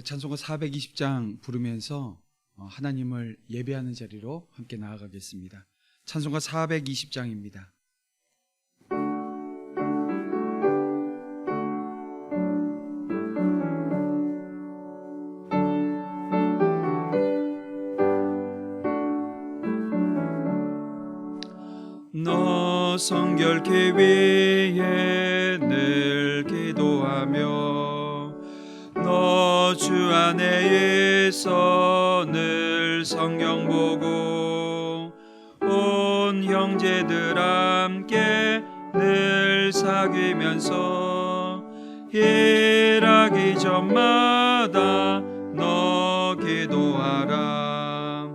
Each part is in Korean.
우리 찬송가 420장 부르면서 하나님을 예배하는 자리로 함께 나아가겠습니다. 찬송가 420장입니다. 너 성결케 위해 늘 기도하며 너 주 안에서 늘 성경 보고 온 형제들 함께 늘 사귀면서 일하기 전마다 너 기도하라.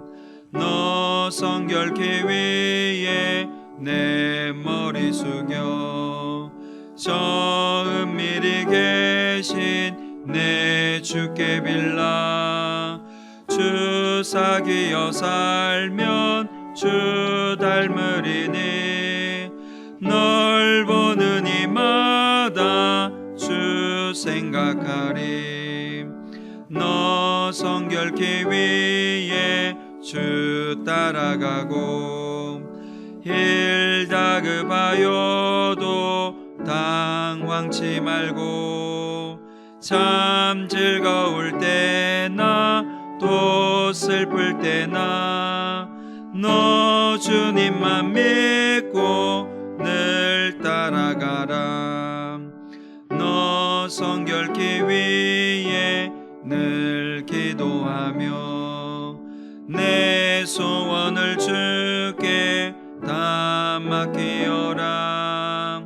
너 성결케 위해 내 머리 숙여 저 은밀히 계신 내 주께 빌라. 주 사귀어 살면 주 닮으리니 널 보는 이마다 주 생각하리. 너 성결케 위해 주 따라가고 일 다급하여도 당황치 말고 참 즐거울 때나 또 슬플 때나 너 주님만 믿고 늘 따라가라. 너 성결케 위해 늘 기도하며 내 소원을 주께 다 맡기어라.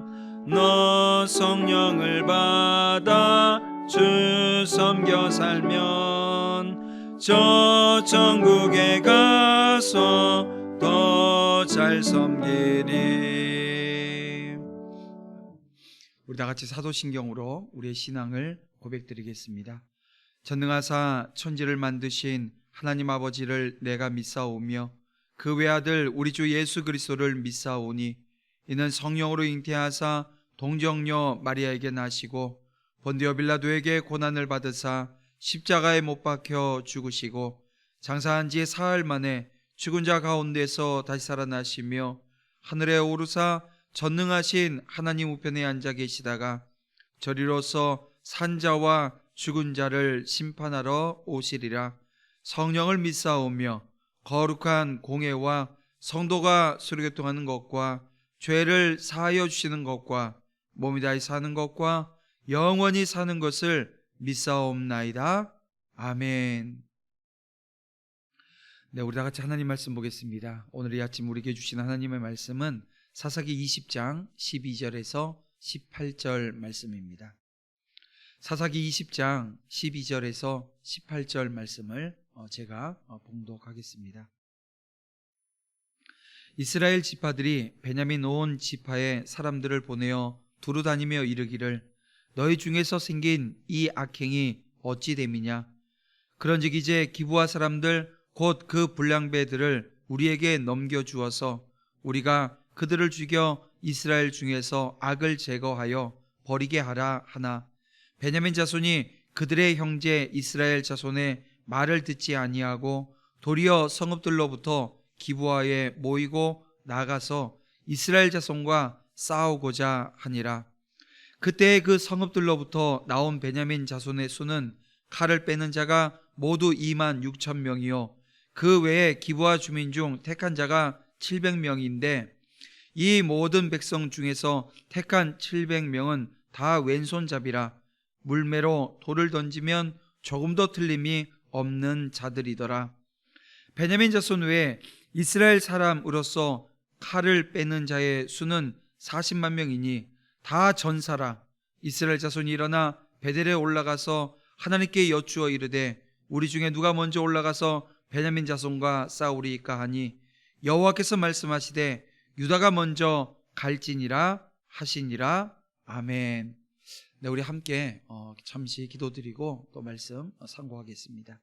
너 성령을 받아 주 섬겨 살면 저 천국에 가서 더 잘 섬기리. 우리 다 같이 사도신경으로 우리의 신앙을 고백드리겠습니다. 전능하사 천지를 만드신 하나님 아버지를 내가 믿사오며 그 외아들 우리 주 예수 그리스도를 믿사오니 이는 성령으로 잉태하사 동정녀 마리아에게 나시고 본디오 빌라도에게 고난을 받으사 십자가에 못 박혀 죽으시고 장사한 지 사흘 만에 죽은 자 가운데서 다시 살아나시며 하늘에 오르사 전능하신 하나님 우편에 앉아 계시다가 저리로서 산자와 죽은 자를 심판하러 오시리라. 성령을 믿사오며 거룩한 공회와 성도가 수료교통하는 것과 죄를 사하여 주시는 것과 몸이 다시 사는 것과 영원히 사는 것을 믿사옵나이다. 아멘. 네, 우리 다 같이 하나님 말씀 보겠습니다. 오늘 이 아침 우리에게 주신 하나님의 말씀은 사사기 20장 12절에서 18절 말씀입니다. 사사기 20장 12절에서 18절 말씀을 제가 봉독하겠습니다. 이스라엘 지파들이 베냐민 온 지파의 사람들을 보내어 두루 다니며 이르기를 너희 중에서 생긴 이 악행이 어찌 됨이냐. 그런즉 이제 기브아 사람들 곧 그 불량배들을 우리에게 넘겨주어서 우리가 그들을 죽여 이스라엘 중에서 악을 제거하여 버리게 하라 하나 베냐민 자손이 그들의 형제 이스라엘 자손의 말을 듣지 아니하고 도리어 성읍들로부터 기브아에 모이고 나가서 이스라엘 자손과 싸우고자 하니라. 그때 그 성읍들로부터 나온 베냐민 자손의 수는 칼을 빼는 자가 모두 2만 6천 명이요 그 외에 기브아 주민 중 택한 자가 700명인데 이 모든 백성 중에서 택한 700명은 다 왼손잡이라 물매로 돌을 던지면 조금도 틀림이 없는 자들이더라. 베냐민 자손 외에 이스라엘 사람으로서 칼을 빼는 자의 수는 40만 명이니 다 전사라. 이스라엘 자손이 일어나 베델에 올라가서 하나님께 여쭈어 이르되 우리 중에 누가 먼저 올라가서 베냐민 자손과 싸우리이까 하니 여호와께서 말씀하시되 유다가 먼저 갈지니라 하시니라. 아멘. 네, 우리 함께 잠시 기도드리고 또 말씀 상고하겠습니다.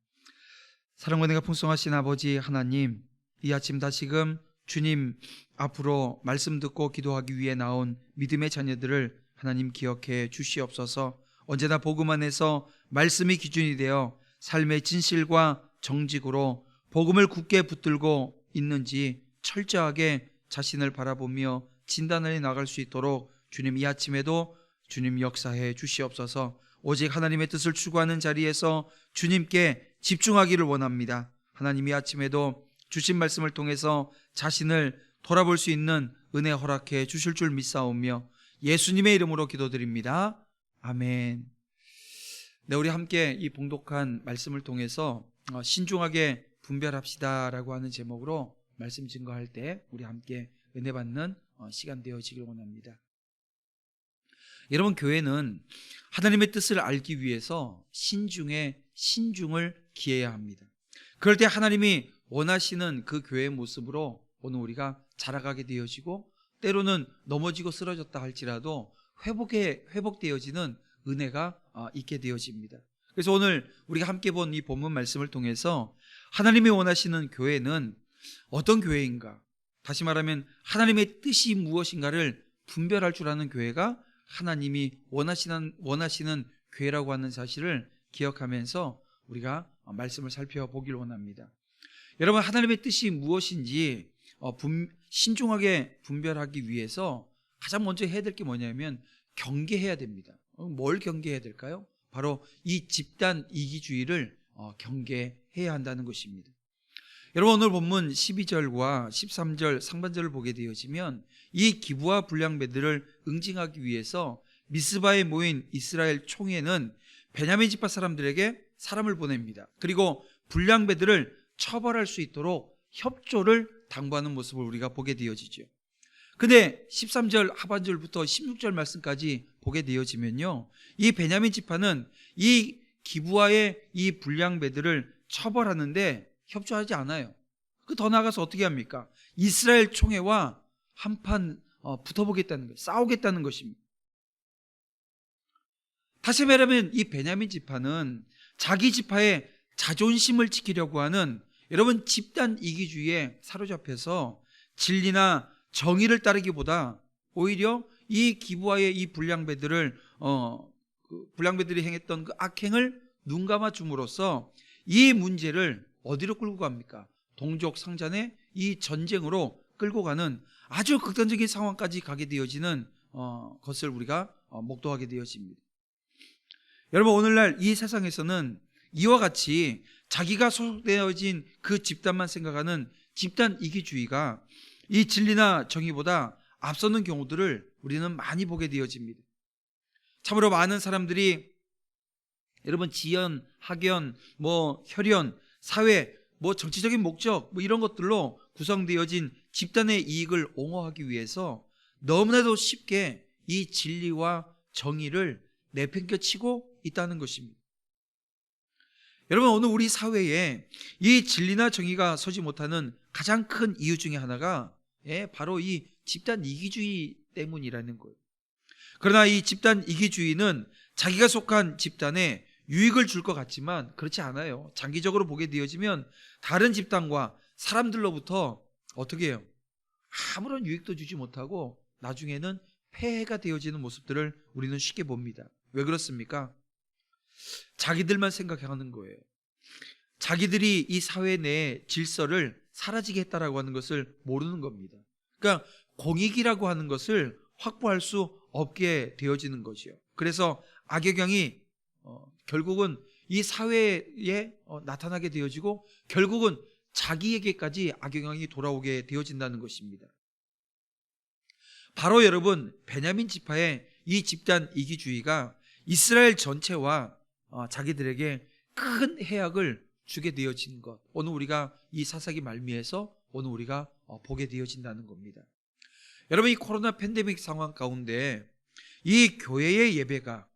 사랑과 은혜가 풍성하신 아버지 하나님, 이 아침 다시금 주님 앞으로 말씀 듣고 기도하기 위해 나온 믿음의 자녀들을 하나님 기억해 주시옵소서. 언제나 복음 안에서 말씀이 기준이 되어 삶의 진실과 정직으로 복음을 굳게 붙들고 있는지 철저하게 자신을 바라보며 진단해 나갈 수 있도록 주님 이 아침에도 주님 역사해 주시옵소서. 오직 하나님의 뜻을 추구하는 자리에서 주님께 집중하기를 원합니다. 하나님 이 아침에도 주신 말씀을 통해서 자신을 돌아볼 수 있는 은혜 허락해 주실 줄 믿사오며 예수님의 이름으로 기도드립니다. 아멘. 네, 우리 함께 이 봉독한 말씀을 통해서 신중하게 분별합시다 라고 하는 제목으로 말씀 증거할 때 우리 함께 은혜 받는 시간 되어지길 원합니다. 여러분, 교회는 하나님의 뜻을 알기 위해서 신중을 기해야 합니다. 그럴 때 하나님이 원하시는 그 교회의 모습으로 오늘 우리가 자라가게 되어지고, 때로는 넘어지고 쓰러졌다 할지라도 회복되어지는 은혜가 있게 되어집니다. 그래서 오늘 우리가 함께 본 이 본문 말씀을 통해서 하나님이 원하시는 교회는 어떤 교회인가, 다시 말하면 하나님의 뜻이 무엇인가를 분별할 줄 아는 교회가 하나님이 원하시는 교회라고 하는 사실을 기억하면서 우리가 말씀을 살펴보길 원합니다. 여러분, 하나님의 뜻이 무엇인지 신중하게 분별하기 위해서 가장 먼저 해야 될 게 뭐냐면 경계해야 됩니다. 뭘 경계해야 될까요? 바로 이 집단 이기주의를 경계해야 한다는 것입니다. 여러분, 오늘 본문 12절과 13절 상반절을 보게 되어지면 이 기부와 불량배들을 응징하기 위해서 미스바에 모인 이스라엘 총회는 베냐민 지파 사람들에게 사람을 보냅니다. 그리고 불량배들을 처벌할 수 있도록 협조를 당부하는 모습을 우리가 보게 되어지죠. 근데 13절 하반절부터 16절 말씀까지 보게 되어지면요, 이 베냐민 지파는 이 기부와의 이 불량배들을 처벌하는데 협조하지 않아요. 더 나아가서 어떻게 합니까? 이스라엘 총회와 한판 붙어보겠다는 거예요. 싸우겠다는 것입니다. 다시 말하면 이 베냐민 지파는 자기 지파의 자존심을 지키려고 하는, 여러분, 집단 이기주의에 사로잡혀서 진리나 정의를 따르기보다 오히려 이 기부와의 이 불량배들이 행했던 그 악행을 눈감아 줌으로써 이 문제를 어디로 끌고 갑니까? 동족 상잔의 이 전쟁으로 끌고 가는 아주 극단적인 상황까지 가게 되어지는 것을 우리가 목도하게 되어집니다. 여러분, 오늘날 이 세상에서는 이와 같이 자기가 소속되어진 그 집단만 생각하는 집단 이기주의가 이 진리나 정의보다 앞서는 경우들을 우리는 많이 보게 되어집니다. 참으로 많은 사람들이, 여러분, 지연, 학연, 혈연, 사회, 정치적인 목적, 이런 것들로 구성되어진 집단의 이익을 옹호하기 위해서 너무나도 쉽게 이 진리와 정의를 내팽겨치고 있다는 것입니다. 여러분, 오늘 우리 사회에 이 진리나 정의가 서지 못하는 가장 큰 이유 중에 하나가 바로 이 집단 이기주의 때문이라는 거예요. 그러나 이 집단 이기주의는 자기가 속한 집단에 유익을 줄 것 같지만 그렇지 않아요. 장기적으로 보게 되어지면 다른 집단과 사람들로부터 어떻게 해요? 아무런 유익도 주지 못하고 나중에는 폐해가 되어지는 모습들을 우리는 쉽게 봅니다. 왜 그렇습니까? 자기들만 생각하는 거예요. 자기들이 이 사회 내의 질서를 사라지게 했다라고 하는 것을 모르는 겁니다. 그러니까 공익이라고 하는 것을 확보할 수 없게 되어지는 것이요. 그래서 악영향이 결국은 이 사회에 나타나게 되어지고 결국은 자기에게까지 악영향이 돌아오게 되어진다는 것입니다. 바로 여러분, 베냐민 지파의 이 집단 이기주의가 이스라엘 전체와 자기들에게 큰 해악을 주게 되어진 것, 오늘 우리가 이 사사기 말미에서 오늘 우리가 보게 되어진다는 겁니다. 여러분, 이 코로나 팬데믹 상황 가운데 이 교회의 예배가,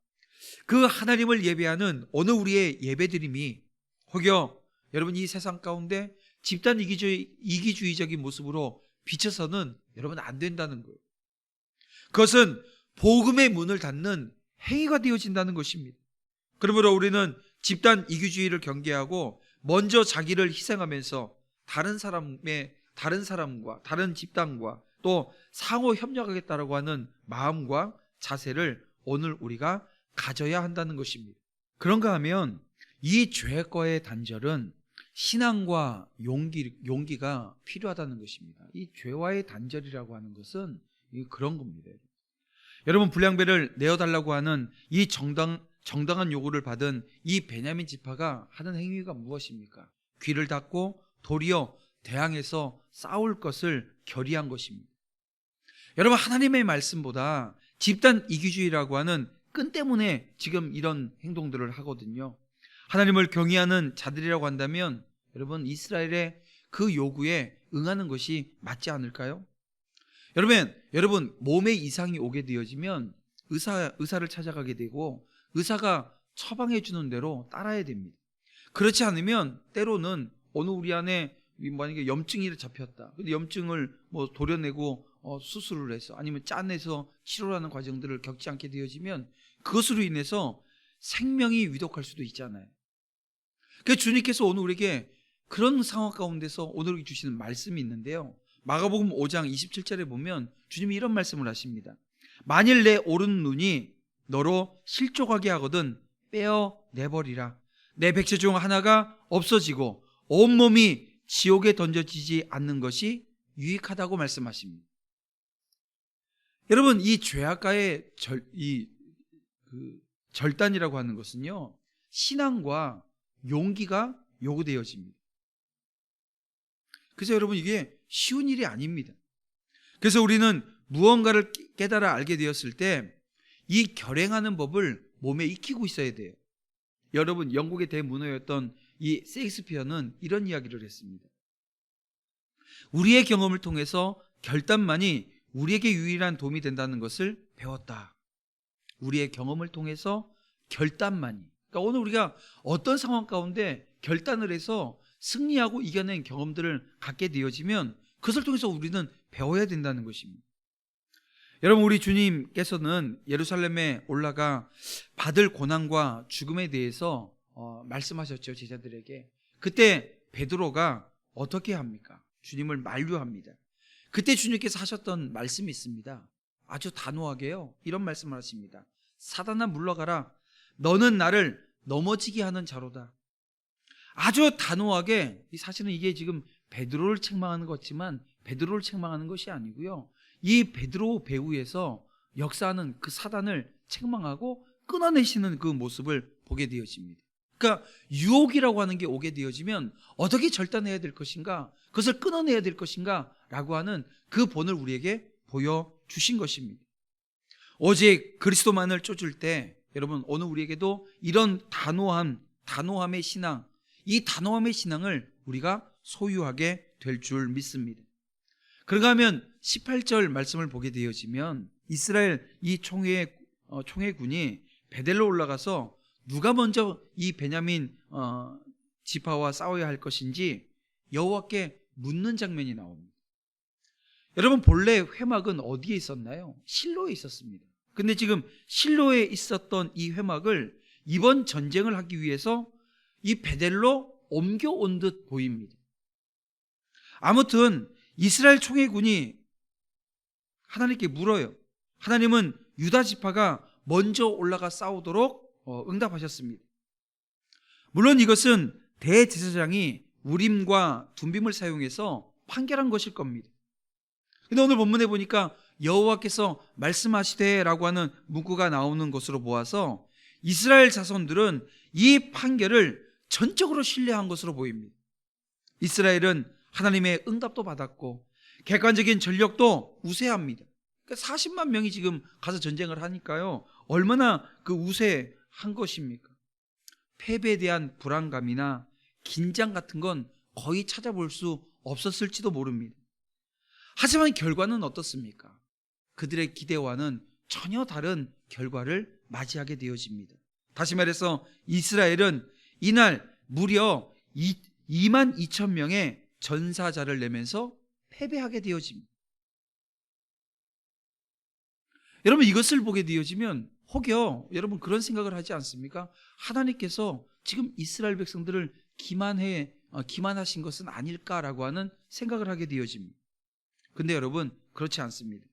그 하나님을 예배하는 오늘 우리의 예배드림이 혹여 여러분 이 세상 가운데 집단 이기주의적인 모습으로 비춰서는 여러분 안 된다는 거예요. 그것은 복음의 문을 닫는 행위가 되어진다는 것입니다. 그러므로 우리는 집단 이기주의를 경계하고 먼저 자기를 희생하면서 다른 사람과 다른 집단과 또 상호 협력하겠다라고 하는 마음과 자세를 오늘 우리가 가져야 한다는 것입니다. 그런가 하면 이 죄과의 단절은 신앙과 용기가 필요하다는 것입니다. 이 죄와의 단절이라고 하는 것은 그런 겁니다. 여러분, 불량배를 내어달라고 하는 이 정당한 요구를 받은 이 베냐민 지파가 하는 행위가 무엇입니까? 귀를 닫고 도리어 대항해서 싸울 것을 결의한 것입니다. 여러분, 하나님의 말씀보다 집단 이기주의라고 하는 끈 때문에 지금 이런 행동들을 하거든요. 하나님을 경외하는 자들이라고 한다면 여러분, 이스라엘의 그 요구에 응하는 것이 맞지 않을까요? 여러분 몸에 이상이 오게 되어지면 의사를 찾아가게 되고 의사가 처방해 주는 대로 따라야 됩니다. 그렇지 않으면 때로는 어느 우리 안에 만약에 염증이 잡혔다. 근데 염증을 도려내고 수술을 해서 아니면 짜내서 치료하는 과정들을 겪지 않게 되어지면 그것으로 인해서 생명이 위독할 수도 있잖아요. 그래서 주님께서 오늘 우리에게 그런 상황 가운데서 오늘 주시는 말씀이 있는데요. 마가복음 5장 27절에 보면 주님이 이런 말씀을 하십니다. 만일 내 오른 눈이 너로 실족하게 하거든 빼어내버리라. 내 백체 중 하나가 없어지고 온몸이 지옥에 던져지지 않는 것이 유익하다고 말씀하십니다. 여러분, 이 죄악과의 절단이라고 하는 것은요, 신앙과 용기가 요구되어집니다. 그래서 여러분, 이게 쉬운 일이 아닙니다. 그래서 우리는 무언가를 깨달아 알게 되었을 때 이 결행하는 법을 몸에 익히고 있어야 돼요. 여러분, 영국의 대문호였던 이 셰익스피어는 이런 이야기를 했습니다. 우리의 경험을 통해서 결단만이 우리에게 유일한 도움이 된다는 것을 배웠다. 우리의 경험을 통해서 결단만이. 그러니까 오늘 우리가 어떤 상황 가운데 결단을 해서 승리하고 이겨낸 경험들을 갖게 되어지면 그것을 통해서 우리는 배워야 된다는 것입니다. 여러분, 우리 주님께서는 예루살렘에 올라가 받을 고난과 죽음에 대해서 말씀하셨죠, 제자들에게. 그때 베드로가 어떻게 합니까? 주님을 만류합니다. 그때 주님께서 하셨던 말씀이 있습니다. 아주 단호하게요, 이런 말씀을 하십니다. 사단아, 물러가라. 너는 나를 넘어지게 하는 자로다. 아주 단호하게, 사실은 이게 지금 베드로를 책망하는 것 같지만 베드로를 책망하는 것이 아니고요, 이 베드로 배후에서 역사하는 그 사단을 책망하고 끊어내시는 그 모습을 보게 되어집니다. 그러니까 유혹이라고 하는 게 오게 되어지면 어떻게 절단해야 될 것인가, 그것을 끊어내야 될 것인가 라고 하는 그 본을 우리에게 보여주신 것입니다. 오직 그리스도만을 쫓을 때 여러분, 오늘 우리에게도 이런 단호함의 신앙, 이 단호함의 신앙을 우리가 소유하게 될 줄 믿습니다. 그런가 하면 18절 말씀을 보게 되어지면 이스라엘 이 총회군이 베델로 올라가서 누가 먼저 이 베냐민 지파와 싸워야 할 것인지 여호와께 묻는 장면이 나옵니다. 여러분, 본래 회막은 어디에 있었나요? 실로에 있었습니다. 근데 지금 실로에 있었던 이 회막을 이번 전쟁을 하기 위해서 이 베델로 옮겨온 듯 보입니다. 아무튼 이스라엘 총회군이 하나님께 물어요. 하나님은 유다 지파가 먼저 올라가 싸우도록 응답하셨습니다. 물론 이것은 대제사장이 우림과 둠빔을 사용해서 판결한 것일 겁니다. 근데 오늘 본문에 보니까 여호와께서 말씀하시되라고 하는 문구가 나오는 것으로 보아서 이스라엘 자손들은 이 판결을 전적으로 신뢰한 것으로 보입니다. 이스라엘은 하나님의 응답도 받았고 객관적인 전력도 우세합니다. 그러니까 40만 명이 지금 가서 전쟁을 하니까요, 얼마나 그 우세한 것입니까? 패배에 대한 불안감이나 긴장 같은 건 거의 찾아볼 수 없었을지도 모릅니다. 하지만 결과는 어떻습니까? 그들의 기대와는 전혀 다른 결과를 맞이하게 되어집니다. 다시 말해서 이스라엘은 이날 무려 2만 2천 명의 전사자를 내면서 패배하게 되어집니다. 여러분, 이것을 보게 되어지면 혹여 여러분 그런 생각을 하지 않습니까? 하나님께서 지금 이스라엘 백성들을 기만하신 것은 아닐까라고 하는 생각을 하게 되어집니다. 근데 여러분, 그렇지 않습니다.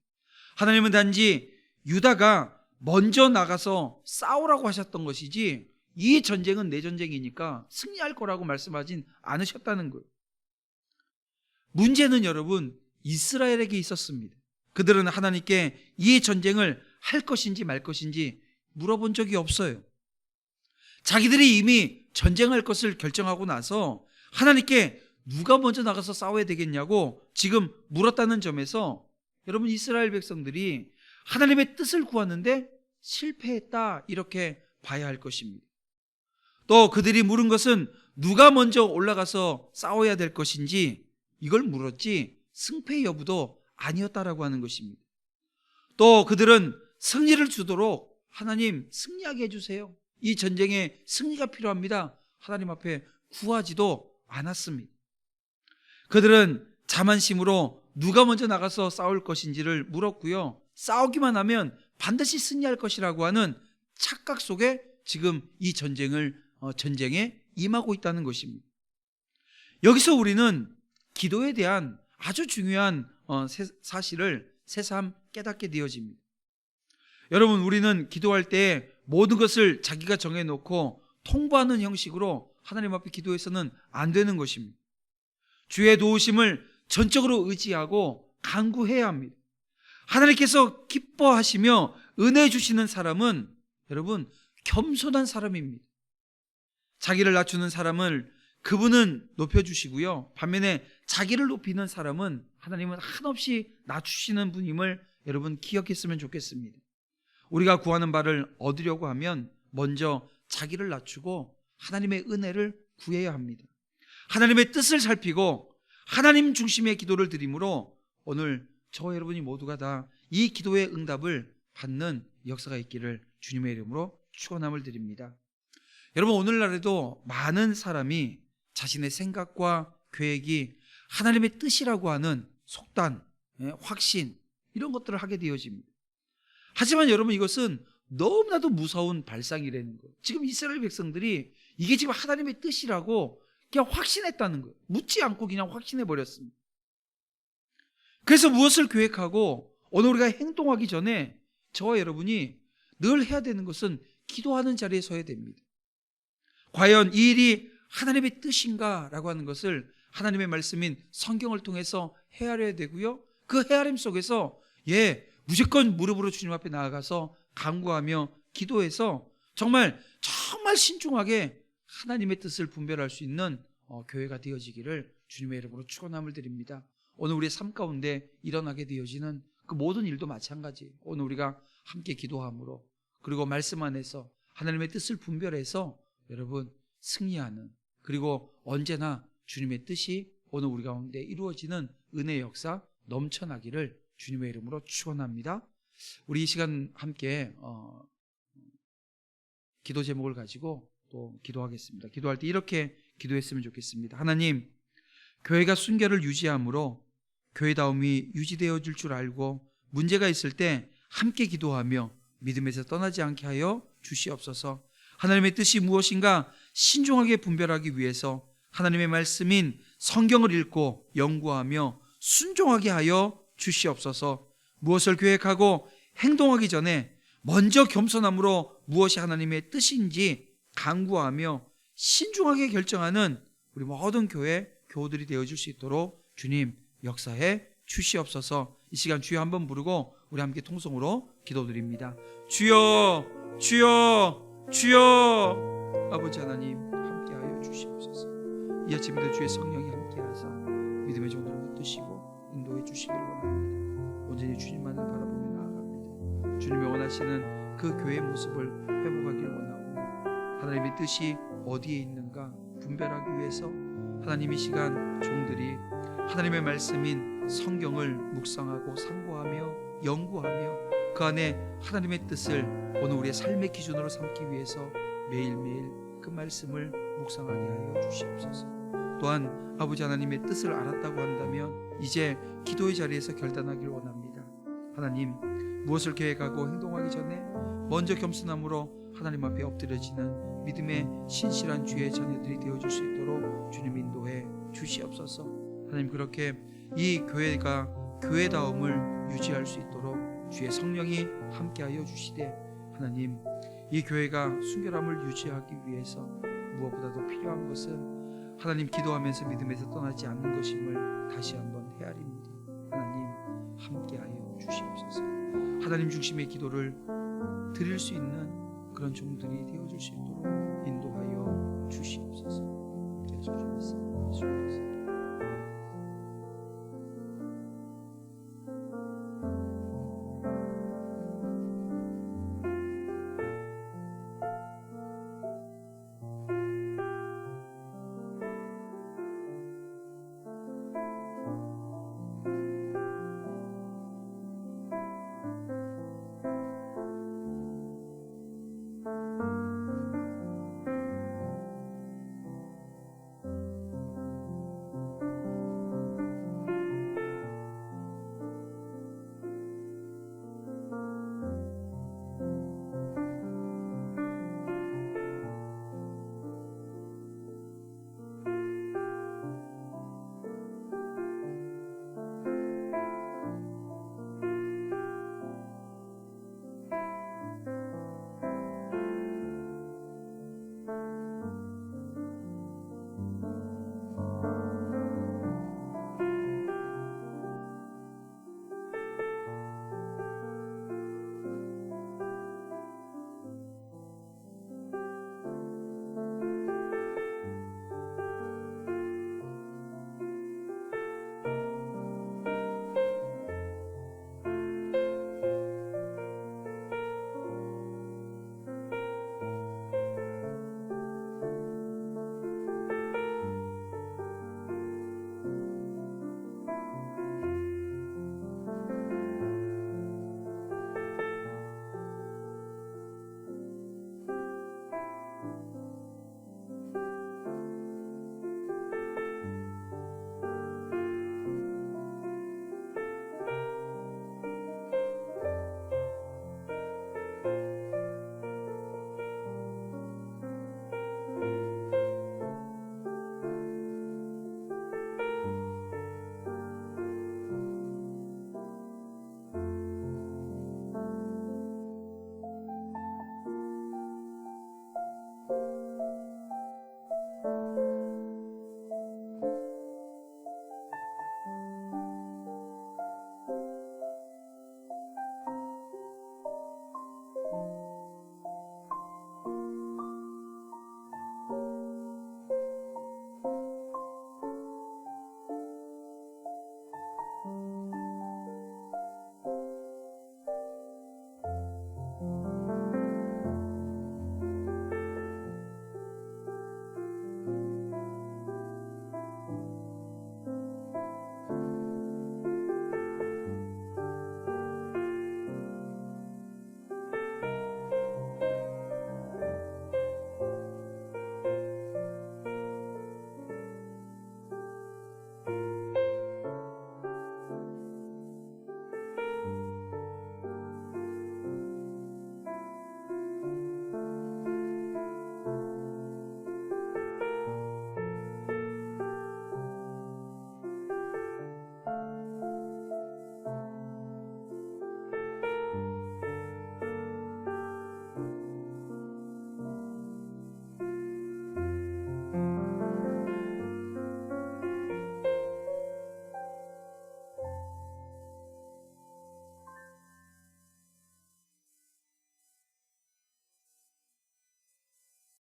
하나님은 단지 유다가 먼저 나가서 싸우라고 하셨던 것이지 이 전쟁은 내 전쟁이니까 승리할 거라고 말씀하진 않으셨다는 거예요. 문제는 여러분 이스라엘에게 있었습니다. 그들은 하나님께 이 전쟁을 할 것인지 말 것인지 물어본 적이 없어요. 자기들이 이미 전쟁할 것을 결정하고 나서 하나님께 누가 먼저 나가서 싸워야 되겠냐고 지금 물었다는 점에서 여러분 이스라엘 백성들이 하나님의 뜻을 구하는데 실패했다 이렇게 봐야 할 것입니다. 또 그들이 물은 것은 누가 먼저 올라가서 싸워야 될 것인지 이걸 물었지 승패 여부도 아니었다라고 하는 것입니다. 또 그들은 승리를 주도록 하나님 승리하게 해주세요. 이 전쟁에 승리가 필요합니다. 하나님 앞에 구하지도 않았습니다. 그들은 자만심으로 누가 먼저 나가서 싸울 것인지를 물었고요. 싸우기만 하면 반드시 승리할 것이라고 하는 착각 속에 지금 이 전쟁에 임하고 있다는 것입니다. 여기서 우리는 기도에 대한 아주 중요한 사실을 새삼 깨닫게 되어집니다. 여러분, 우리는 기도할 때 모든 것을 자기가 정해놓고 통보하는 형식으로 하나님 앞에 기도해서는 안 되는 것입니다. 주의 도우심을 전적으로 의지하고 간구해야 합니다. 하나님께서 기뻐하시며 은혜 주시는 사람은 여러분 겸손한 사람입니다. 자기를 낮추는 사람을 그분은 높여주시고요, 반면에 자기를 높이는 사람은 하나님은 한없이 낮추시는 분임을 여러분 기억했으면 좋겠습니다. 우리가 구하는 바를 얻으려고 하면 먼저 자기를 낮추고 하나님의 은혜를 구해야 합니다. 하나님의 뜻을 살피고 하나님 중심의 기도를 드림으로 오늘 저와 여러분이 모두가 다 이 기도의 응답을 받는 역사가 있기를 주님의 이름으로 축원함을 드립니다. 여러분, 오늘날에도 많은 사람이 자신의 생각과 계획이 하나님의 뜻이라고 하는 속단, 확신 이런 것들을 하게 되어집니다. 하지만 여러분, 이것은 너무나도 무서운 발상이라는 거예요. 지금 이스라엘 백성들이 이게 지금 하나님의 뜻이라고 그냥 확신했다는 거예요. 묻지 않고 그냥 확신해버렸습니다. 그래서 무엇을 계획하고 오늘 우리가 행동하기 전에 저와 여러분이 늘 해야 되는 것은 기도하는 자리에 서야 됩니다. 과연 이 일이 하나님의 뜻인가 라고 하는 것을 하나님의 말씀인 성경을 통해서 헤아려야 되고요, 그 헤아림 속에서 무조건 무릎으로 주님 앞에 나아가서 간구하며 기도해서 정말 신중하게 하나님의 뜻을 분별할 수 있는 교회가 되어지기를 주님의 이름으로 축원함을 드립니다. 오늘 우리의 삶 가운데 일어나게 되어지는 그 모든 일도 마찬가지예요. 오늘 우리가 함께 기도함으로, 그리고 말씀 안에서 하나님의 뜻을 분별해서 여러분 승리하는, 그리고 언제나 주님의 뜻이 오늘 우리 가운데 이루어지는 은혜의 역사 넘쳐나기를 주님의 이름으로 축원합니다. 우리 이 시간 함께 기도 제목을 가지고 또 기도하겠습니다. 기도할 때 이렇게 기도했으면 좋겠습니다. 하나님, 교회가 순결을 유지함으로 교회다움이 유지되어질 줄 알고 문제가 있을 때 함께 기도하며 믿음에서 떠나지 않게 하여 주시옵소서. 하나님의 뜻이 무엇인가 신중하게 분별하기 위해서 하나님의 말씀인 성경을 읽고 연구하며 순종하게 하여 주시옵소서. 무엇을 계획하고 행동하기 전에 먼저 겸손함으로 무엇이 하나님의 뜻인지 간구하며 신중하게 결정하는 우리 모든 교우들이 되어줄 수 있도록 주님 역사해 주시옵소서. 이 시간 주여 한번 부르고 우리 함께 통성으로 기도드립니다. 주여, 주여, 주여. 아버지 하나님, 함께하여 주시옵소서. 이 아침에도 주의 성령이 함께하사 믿음의 정도를 붙드시고 인도해 주시길 원합니다. 온전히 주님만을 바라보며 나아갑니다. 주님이 원하시는 그 교회의 모습을 회복하길 원하고, 하나님의 뜻이 어디에 있는가 분별하기 위해서 하나님 이 시간 종들이 하나님의 말씀인 성경을 묵상하고 상고하며 연구하며 그 안에 하나님의 뜻을 오늘 우리의 삶의 기준으로 삼기 위해서 매일매일 그 말씀을 묵상하게 하여 주시옵소서. 또한 아버지 하나님의 뜻을 알았다고 한다면 이제 기도의 자리에서 결단하길 원합니다. 하나님, 무엇을 계획하고 행동하기 전에 먼저 겸손함으로 하나님 앞에 엎드려지는 믿음의 신실한 주의 자녀들이 되어줄 수 있도록 주님 인도해 주시옵소서. 하나님, 그렇게 이 교회가 교회다움을 유지할 수 있도록 주의 성령이 함께하여 주시되, 하나님 이 교회가 순결함을 유지하기 위해서 무엇보다도 필요한 것은 하나님 기도하면서 믿음에서 떠나지 않는 것임을 다시 한번 헤아립니다. 하나님 함께하여 주시옵소서. 하나님 중심의 기도를 드릴 수 있는 그런 종들이 되어줄 수 있도록 인도하여 주시옵소서. 함께 해주시옵소서.